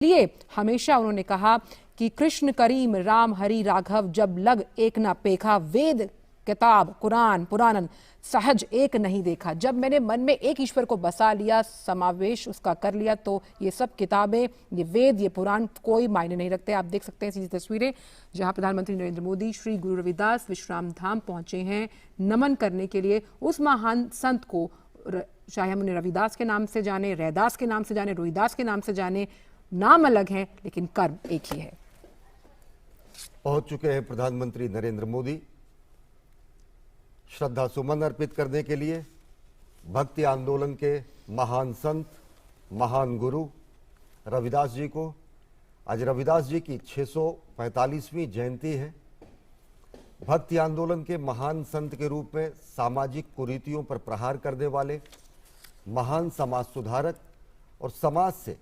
लिए हमेशा उन्होंने कहा कि कृष्ण करीम राम हरि राघव जब लग एक न पेखा, वेद किताब कुरान पुराणन सहज एक नहीं देखा। जब मैंने मन में एक ईश्वर को बसा लिया, समावेश उसका कर लिया, तो ये सब किताबें, ये वेद, ये पुराण कोई मायने नहीं रखते। आप देख सकते हैं सीधी तस्वीरें जहां प्रधानमंत्री नरेंद्र मोदी श्री गुरु रविदास विश्राम धाम पहुंचे हैं नमन करने के लिए उस महान संत को। चाहे हम उन्हें रविदास के नाम से जाने, रैदास के नाम से जाने, रोहिदास के नाम से जाने, नाम अलग हैं लेकिन कर्म एक ही है। पहुंच चुके हैं प्रधानमंत्री नरेंद्र मोदी श्रद्धा सुमन अर्पित करने के लिए भक्ति आंदोलन के महान संत, महान गुरु रविदास जी को। आज रविदास जी की 645वीं जयंती है। भक्ति आंदोलन के महान संत के रूप में सामाजिक कुरीतियों पर प्रहार करने वाले महान समाज सुधारक और समाज से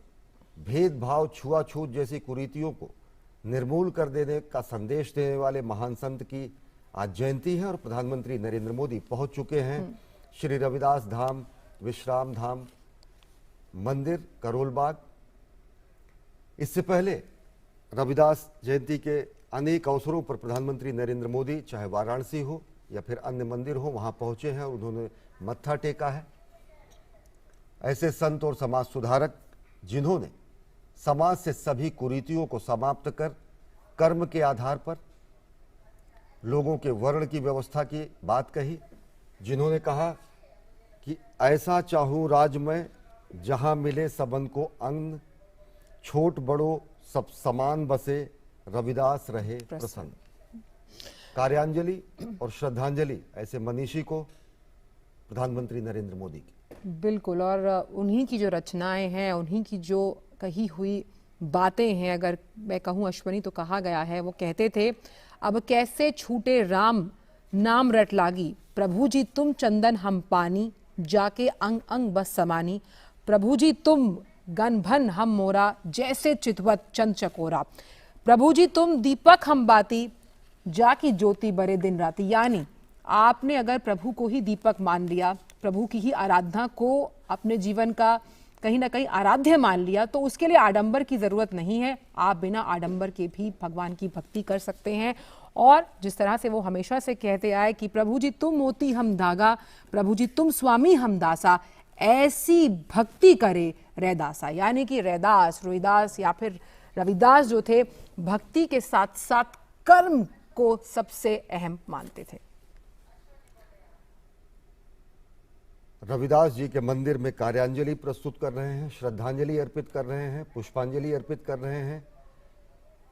भेदभाव, छुआछूत जैसी कुरीतियों को निर्मूल कर देने का संदेश देने वाले महान संत की आज जयंती है और प्रधानमंत्री नरेंद्र मोदी पहुंच चुके हैं श्री रविदास धाम विश्राम धाम मंदिर करोल बाग। इससे पहले रविदास जयंती के अनेक अवसरों पर प्रधानमंत्री नरेंद्र मोदी चाहे वाराणसी हो या फिर अन्य मंदिर हो वहां पहुंचे हैं और उन्होंने मत्था टेका है। ऐसे संत और समाज सुधारक जिन्होंने समाज से सभी कुरीतियों को समाप्त कर कर्म के आधार पर लोगों के वर्ण की व्यवस्था की बात कही, जिन्होंने कहा कि ऐसा चाहूं राज में जहां मिले सबन को अन्न, छोट बड़ो सब समान बसे रविदास रहे प्रसन्न। कार्यांजलि और श्रद्धांजलि ऐसे मनीषी को प्रधानमंत्री नरेंद्र मोदी की। बिल्कुल, और उन्हीं की जो रचनाएं हैं, उन्हीं की जो कही हुई बातें हैं, अगर मैं कहूँ अश्वनी तो कहा गया है, वो कहते थे अब कैसे छूटे राम नाम रट लागी, प्रभु जी तुम चंदन हम पानी, जाके अंग अंग बस समानी, प्रभु जी तुम गनभन हम मोरा, जैसे चितवत चंद चकोरा, प्रभु जी तुम दीपक हम बाती, जाकी ज्योति बरे दिन राती। यानी आपने अगर प्रभु को ही दीपक मान लिया, प्रभु की ही आराधना को अपने जीवन का कहीं ना कहीं आराध्य मान लिया, तो उसके लिए आडंबर की जरूरत नहीं है। आप बिना आडंबर के भी भगवान की भक्ति कर सकते हैं। और जिस तरह से वो हमेशा से कहते आए कि प्रभु जी तुम मोती हम धागा, प्रभु जी तुम स्वामी हम दासा, ऐसी भक्ति करे रैदासा। यानी कि रैदास, रोहिदास या फिर रविदास जो थे, भक्ति के साथ साथ कर्म को सबसे अहम मानते थे। रविदास जी के मंदिर में कार्यांजलि प्रस्तुत कर रहे हैं, श्रद्धांजलि अर्पित कर रहे हैं, पुष्पांजलि अर्पित कर रहे हैं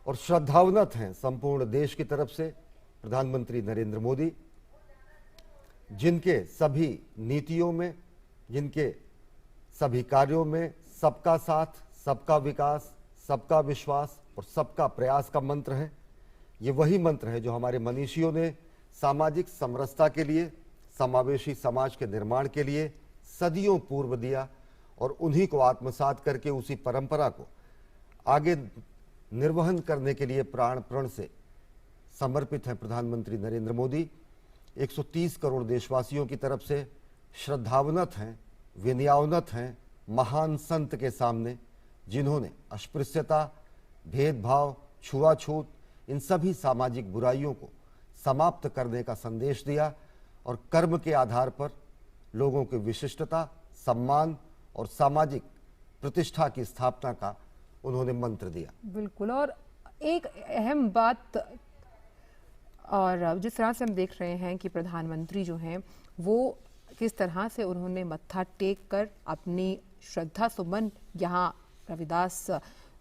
और श्रद्धावनत हैं संपूर्ण देश की तरफ से प्रधानमंत्री नरेंद्र मोदी, जिनके सभी नीतियों में, जिनके सभी कार्यों में सबका साथ, सबका विकास, सबका विश्वास और सबका प्रयास का मंत्र है। ये वही मंत्र है जो हमारे मनीषियों ने सामाजिक समरसता के लिए, समावेशी समाज के निर्माण के लिए सदियों पूर्व दिया और उन्हीं को आत्मसात करके उसी परंपरा को आगे निर्वहन करने के लिए प्राण प्रण से समर्पित हैं प्रधानमंत्री नरेंद्र मोदी। 130 करोड़ देशवासियों की तरफ से श्रद्धावनत हैं, विनयावनत हैं महान संत के सामने, जिन्होंने अस्पृश्यता, भेदभाव, छुआछूत, इन सभी सामाजिक बुराइयों को समाप्त करने का संदेश दिया और कर्म के आधार पर लोगों की विशिष्टता, सम्मान और सामाजिक प्रतिष्ठा की स्थापना का उन्होंने मंत्र दिया। बिल्कुल, और एक अहम बात, और जिस तरह से हम देख रहे हैं कि प्रधानमंत्री जो हैं वो किस तरह से उन्होंने मत्था टेक कर अपनी श्रद्धा सुमन यहाँ रविदास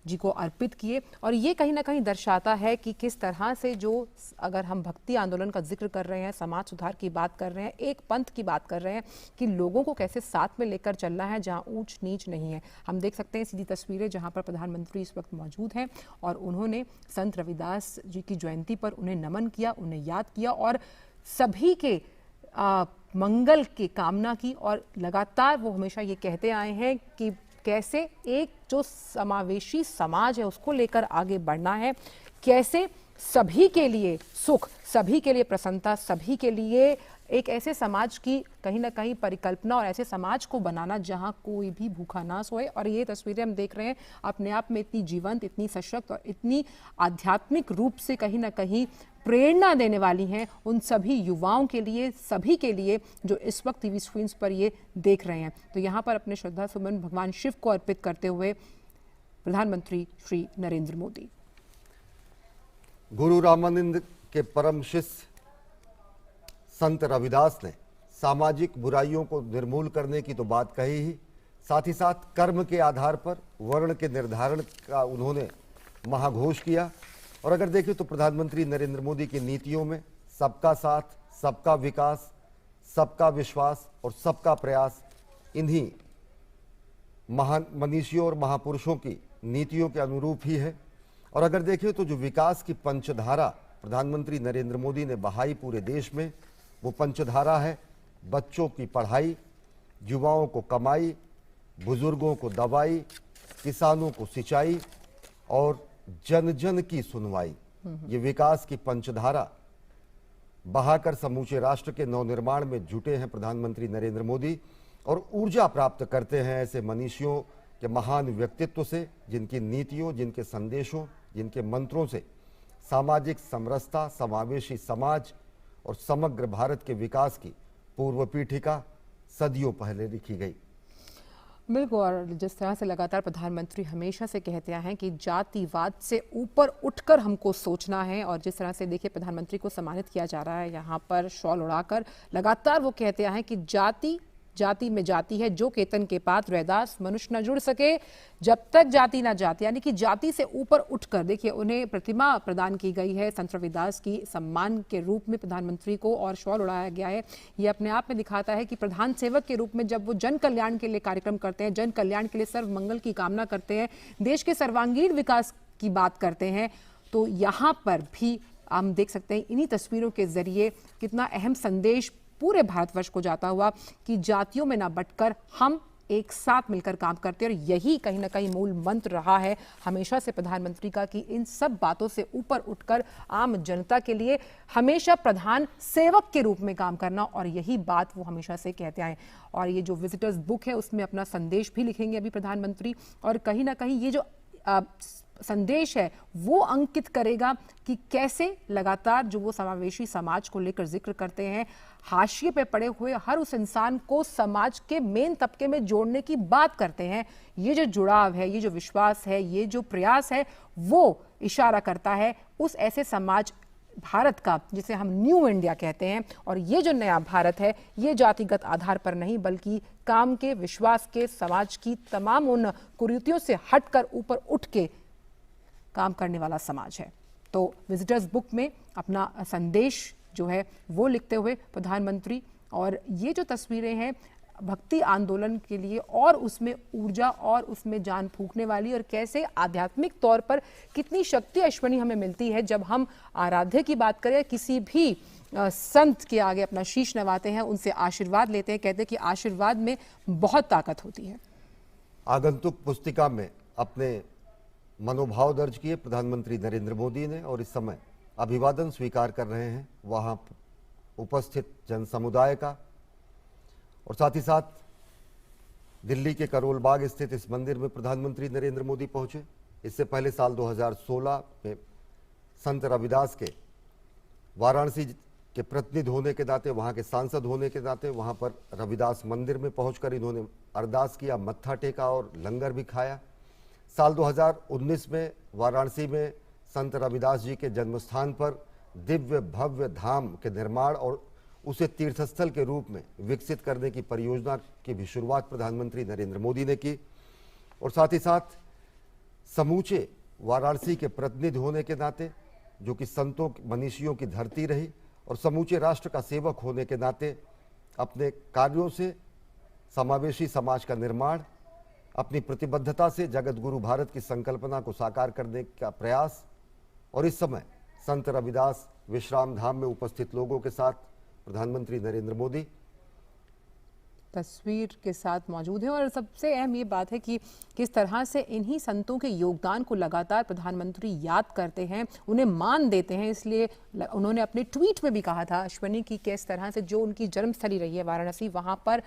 जी को अर्पित किए, और ये कहीं ना कहीं दर्शाता है कि किस तरह से, जो अगर हम भक्ति आंदोलन का जिक्र कर रहे हैं, समाज सुधार की बात कर रहे हैं, एक पंथ की बात कर रहे हैं, कि लोगों को कैसे साथ में लेकर चलना है जहां ऊंच नीच नहीं है। हम देख सकते हैं सीधी तस्वीरें जहां पर प्रधानमंत्री इस वक्त मौजूद हैं और उन्होंने संत रविदास जी की जयंती पर उन्हें नमन किया, उन्हें याद किया और सभी के मंगल की कामना की। और लगातार वो हमेशा ये कहते आए हैं कि कैसे एक जो समावेशी समाज है उसको लेकर आगे बढ़ना है, कैसे सभी के लिए सुख, सभी के लिए प्रसन्नता, सभी के लिए एक ऐसे समाज की कहीं ना कहीं परिकल्पना और ऐसे समाज को बनाना जहां कोई भी भूखा ना सोए। और ये तस्वीरें हम देख रहे हैं अपने आप में इतनी जीवंत, इतनी सशक्त और इतनी आध्यात्मिक रूप से कहीं ना कहीं प्रेरणा देने वाली हैं उन सभी युवाओं के लिए, सभी के लिए जो इस वक्त टीवी स्क्रीन्स पर ये देख रहे हैं। तो यहाँ पर अपने श्रद्धा सुमन भगवान शिव को अर्पित करते हुए प्रधानमंत्री श्री नरेंद्र मोदी। गुरु रामानंद के परम शिष्य संत रविदास ने सामाजिक बुराइयों को निर्मूल करने की तो बात कही ही, साथ ही साथ कर्म के आधार पर वर्ण के निर्धारण का उन्होंने महाघोष किया। और अगर देखें तो प्रधानमंत्री नरेंद्र मोदी की नीतियों में सबका साथ, सबका विकास, सबका विश्वास और सबका प्रयास इन्हीं महान मनीषियों और महापुरुषों की नीतियों के अनुरूप ही है। और अगर देखें तो जो विकास की पंचधारा प्रधानमंत्री नरेंद्र मोदी ने बहाई पूरे देश में, वो पंचधारा है बच्चों की पढ़ाई, युवाओं को कमाई, बुजुर्गों को दवाई, किसानों को सिंचाई और जन जन की सुनवाई। ये विकास की पंचधारा बहाकर समूचे राष्ट्र के नवनिर्माण में जुटे हैं प्रधानमंत्री नरेंद्र मोदी और ऊर्जा प्राप्त करते हैं ऐसे मनीषियों के महान व्यक्तित्व से, जिनकी नीतियों, जिनके संदेशों, जिनके मंत्रों से सामाजिक समरसता, समावेशी समाज और समग्र भारत के विकास की पूर्व पीठिका सदियों पहले लिखी गई। बिल्कुल। और जिस तरह से लगातार प्रधानमंत्री हमेशा से कहते हैं कि जातिवाद से ऊपर उठकर हमको सोचना है, और जिस तरह से देखिए प्रधानमंत्री को सम्मानित किया जा रहा है यहाँ पर शॉल उड़ाकर, लगातार वो कहते हैं कि जाति जाति में जाति है, जो केतन के पात रैदास मनुष्य न जुड़ सके जब तक जाति ना जाति, यानी कि जाति से ऊपर उठकर देखिए उन्हें प्रतिमा प्रदान की गई है संत रविदास की सम्मान के रूप में प्रधानमंत्री को, और शॉल उड़ाया गया है। ये अपने आप में दिखाता है कि प्रधान सेवक के रूप में जब वो जन कल्याण के लिए कार्यक्रम करते हैं, जन कल्याण के लिए सर्व मंगल की कामना करते हैं, देश के सर्वांगीण विकास की बात करते हैं, तो यहाँ पर भी हम देख सकते हैं इन्हीं तस्वीरों के जरिए कितना अहम संदेश पूरे भारतवर्ष को जाता हुआ कि जातियों में ना बंटकर हम एक साथ मिलकर काम करते हैं। और यही कहीं ना कहीं मूल मंत्र रहा है हमेशा से प्रधानमंत्री का कि इन सब बातों से ऊपर उठकर आम जनता के लिए हमेशा प्रधान सेवक के रूप में काम करना, और यही बात वो हमेशा से कहते आए। और ये जो विजिटर्स बुक है उसमें अपना संदेश भी लिखेंगे अभी प्रधानमंत्री, और कहीं ना कहीं ये जो संदेश है वो अंकित करेगा कि कैसे लगातार जो वो समावेशी समाज को लेकर जिक्र करते हैं, हाशिए पे पड़े हुए हर उस इंसान को समाज के मेन तबके में जोड़ने की बात करते हैं। ये जो जुड़ाव है, ये जो विश्वास है, ये जो प्रयास है, वो इशारा करता है उस ऐसे समाज भारत का जिसे हम न्यू इंडिया कहते हैं। और ये जो नया भारत है ये जातिगत आधार पर नहीं बल्कि काम के, विश्वास के, समाज की तमाम उन कुरीतियों से हटकर ऊपर उठ के काम करने वाला समाज है। तो विजिटर्स बुक में अपना संदेश जो है वो लिखते हुए प्रधानमंत्री, और ये जो तस्वीरें हैं भक्ति आंदोलन के लिए और उसमें ऊर्जा और उसमें जान फूंकने वाली, और कैसे आध्यात्मिक तौर पर कितनी शक्ति अश्वनी हमें मिलती है जब हम आराध्य की बात करें, किसी भी संत के आगे अपना शीश नवाते हैं, उनसे आशीर्वाद लेते हैं। कहते हैं कि आशीर्वाद में बहुत ताकत होती है। आगंतुक पुस्तिका में अपने मनोभाव दर्ज किए प्रधानमंत्री नरेंद्र मोदी ने, और इस समय अभिवादन स्वीकार कर रहे हैं वहां उपस्थित जन समुदाय का। और साथ ही साथ दिल्ली के करोल बाग स्थित इस मंदिर में प्रधानमंत्री नरेंद्र मोदी पहुंचे। इससे पहले साल 2016 में संत रविदास के वाराणसी के प्रतिनिधि होने के नाते, वहां के सांसद होने के नाते वहां पर रविदास मंदिर में पहुंचकर इन्होंने अरदास किया, मत्था टेका और लंगर भी खाया। साल 2019 में वाराणसी में संत रविदास जी के जन्मस्थान पर दिव्य भव्य धाम के निर्माण और उसे तीर्थस्थल के रूप में विकसित करने की परियोजना की भी शुरुआत प्रधानमंत्री नरेंद्र मोदी ने की। और साथ ही साथ समूचे वाराणसी के प्रतिनिधि होने के नाते, जो कि संतों मनीषियों की धरती रही, और समूचे राष्ट्र का सेवक होने के नाते अपने कार्यों से समावेशी समाज का निर्माण, अपनी प्रतिबद्धता से जगत गुरु भारत की संकल्पना को साकार करने का प्रयास, और इस समय संत रविदास विश्राम धाम में उपस्थित लोगों के साथ प्रधानमंत्री नरेंद्र मोदी तस्वीर के साथ मौजूद हैं और सबसे अहम ये बात है कि किस तरह से इन्हीं संतों के योगदान को लगातार प्रधानमंत्री याद करते हैं, उन्हें मान देते हैं। इसलिए उन्होंने अपने ट्वीट में भी कहा था अश्वनी की किस तरह से जो उनकी जन्मस्थली रही है वाराणसी, वहां पर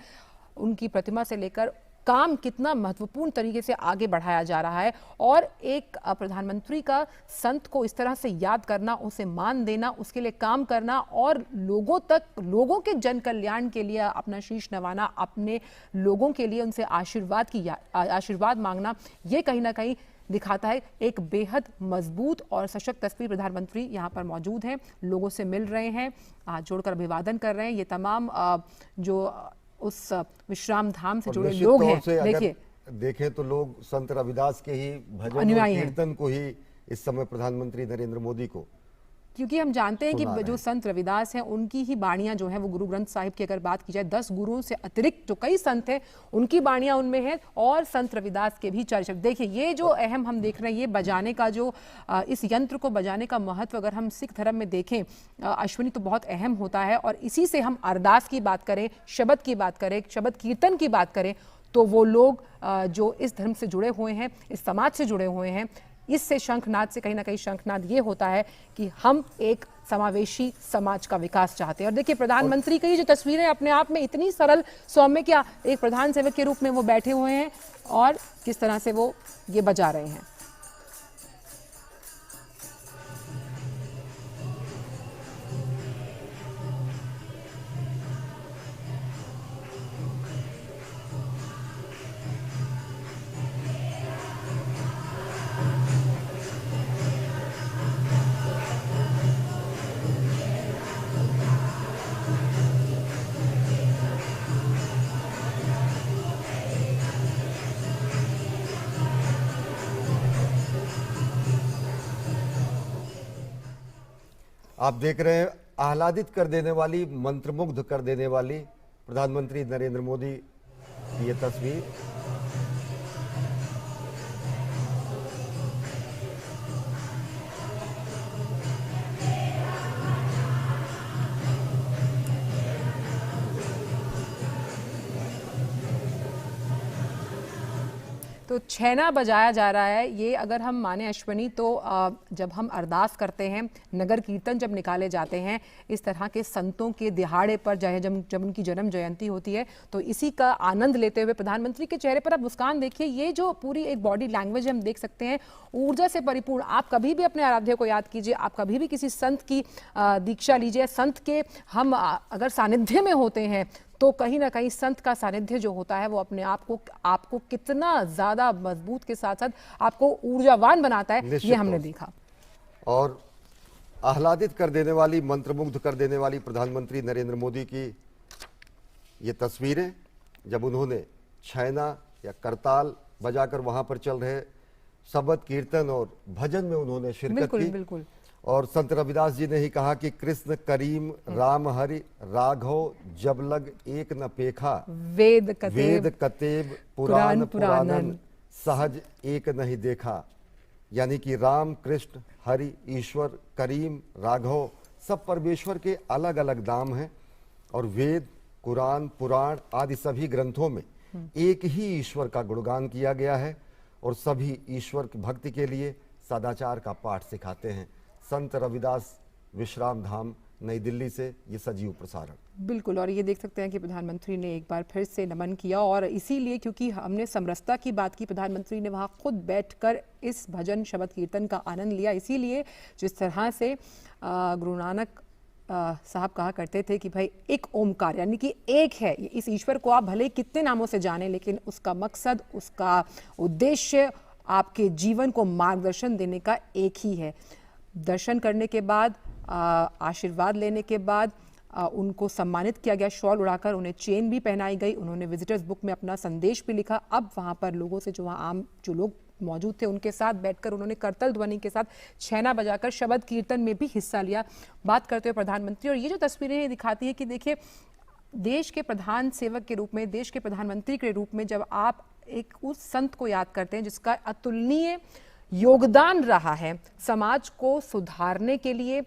उनकी प्रतिमा से लेकर काम कितना महत्वपूर्ण तरीके से आगे बढ़ाया जा रहा है। और एक प्रधानमंत्री का संत को इस तरह से याद करना, उसे मान देना, उसके लिए काम करना और लोगों तक, लोगों के जन कल्याण के लिए अपना शीश नवाना, अपने लोगों के लिए उनसे आशीर्वाद मांगना, ये कहीं ना कहीं दिखाता है एक बेहद मजबूत और सशक्त तस्वीर। प्रधानमंत्री यहाँ पर मौजूद हैं, लोगों से मिल रहे हैं, हाथ जोड़कर अभिवादन कर रहे हैं। ये तमाम जो उस विश्राम धाम से जुड़े लोग हैं, देखिए देखें तो लोग संत रविदास के ही भजन और कीर्तन को ही इस समय प्रधानमंत्री नरेंद्र मोदी को, क्योंकि हम जानते हैं कि जो संत रविदास हैं उनकी ही बाणियां जो हैं वो गुरु ग्रंथ साहिब की अगर बात की जाए 10 गुरुओं से अतिरिक्त जो कई संत हैं उनकी बाणियां उनमें हैं और संत रविदास के भी चर्चा। देखिए ये जो अहम हम देख रहे हैं, ये बजाने का जो इस यंत्र को बजाने का महत्व अगर हम सिख धर्म में देखें अश्विनी तो बहुत अहम होता है। और इसी से हम अरदास की बात करें, शब्द की बात करें, शब्द कीर्तन की बात करें तो वो लोग जो इस धर्म से जुड़े हुए हैं, इस समाज से जुड़े हुए हैं, इससे शंखनाद से कहीं ना कहीं शंखनाद ये होता है कि हम एक समावेशी समाज का विकास चाहते हैं। और देखिए प्रधानमंत्री की जो तस्वीरें अपने आप में इतनी सरल सौम्य, क्या एक प्रधान सेवक के रूप में वो बैठे हुए हैं और किस तरह से वो ये बजा रहे हैं। आप देख रहे हैं आह्लादित कर देने वाली, मंत्रमुग्ध कर देने वाली प्रधानमंत्री नरेंद्र मोदी की ये तस्वीर। तो छैना बजाया जा रहा है, ये अगर हम माने अश्वनी तो जब हम अरदास करते हैं, नगर कीर्तन जब निकाले जाते हैं इस तरह के संतों के दिहाड़े पर, जब उनकी जन्म जयंती होती है तो इसी का आनंद लेते हुए प्रधानमंत्री के चेहरे पर आप मुस्कान देखिए। ये जो पूरी एक बॉडी लैंग्वेज हम देख सकते हैं, ऊर्जा से परिपूर्ण। आप कभी भी अपने आराध्य को याद कीजिए, आप कभी भी किसी संत की दीक्षा लीजिए, संत के हम अगर सानिध्य में होते हैं तो कहीं ना कहीं संत का सानिध्य जो होता है वो अपने आप को आपको कितना ज्यादा मजबूत के साथ साथ आपको ऊर्जावान बनाता है, ये हमने देखा। और आह्लादित कर देने वाली, मंत्रमुग्ध कर देने वाली प्रधानमंत्री नरेंद्र मोदी की ये तस्वीरें, जब उन्होंने छैना या करताल बजाकर वहां पर चल रहे शबद कीर्तन और भजन में उन्होंने शिरकत की। बिल्कुल। और संत रविदास जी ने ही कहा कि कृष्ण करीम राम हरि राघव जब लग एक न पेखा, वेद कतेब पुराण पुराणन सहज एक नहीं देखा। यानी कि राम, कृष्ण, हरि, ईश्वर, करीम, राघव सब परमेश्वर के अलग अलग नाम हैं और वेद, कुरान, पुराण आदि सभी ग्रंथों में एक ही ईश्वर का गुणगान किया गया है और सभी ईश्वर की भक्ति के लिए सदाचार का पाठ सिखाते हैं। संत रविदास विश्राम धाम, नई दिल्ली से ये सजीव प्रसारण। बिल्कुल। और ये देख सकते हैं कि प्रधानमंत्री ने एक बार फिर से नमन किया और इसीलिए क्योंकि हमने समरसता की बात की, प्रधानमंत्री ने वहाँ खुद बैठकर इस भजन शबद कीर्तन का आनंद लिया। इसीलिए जिस तरह से गुरु नानक साहब कहा करते थे कि भाई एक ओमकार, यानी कि एक है, इस ईश्वर को आप भले कितने नामों से जाने लेकिन उसका मकसद, उसका उद्देश्य आपके जीवन को मार्गदर्शन देने का एक ही है। दर्शन करने के बाद, आशीर्वाद लेने के बाद उनको सम्मानित किया गया, शॉल उड़ाकर उन्हें चेन भी पहनाई गई, उन्होंने विजिटर्स बुक में अपना संदेश भी लिखा। अब वहाँ पर लोगों से, जो वहाँ आम जो लोग मौजूद थे उनके साथ बैठकर उन्होंने करतल ध्वनि के साथ छैना बजाकर शबद कीर्तन में भी हिस्सा लिया। बात करते हुए प्रधानमंत्री, और ये जो तस्वीरें दिखाती हैं कि देखिए देश के प्रधान सेवक के रूप में, देश के प्रधानमंत्री के रूप में जब आप एक उस संत को याद करते हैं जिसका अतुलनीय योगदान रहा है समाज को सुधारने के लिए,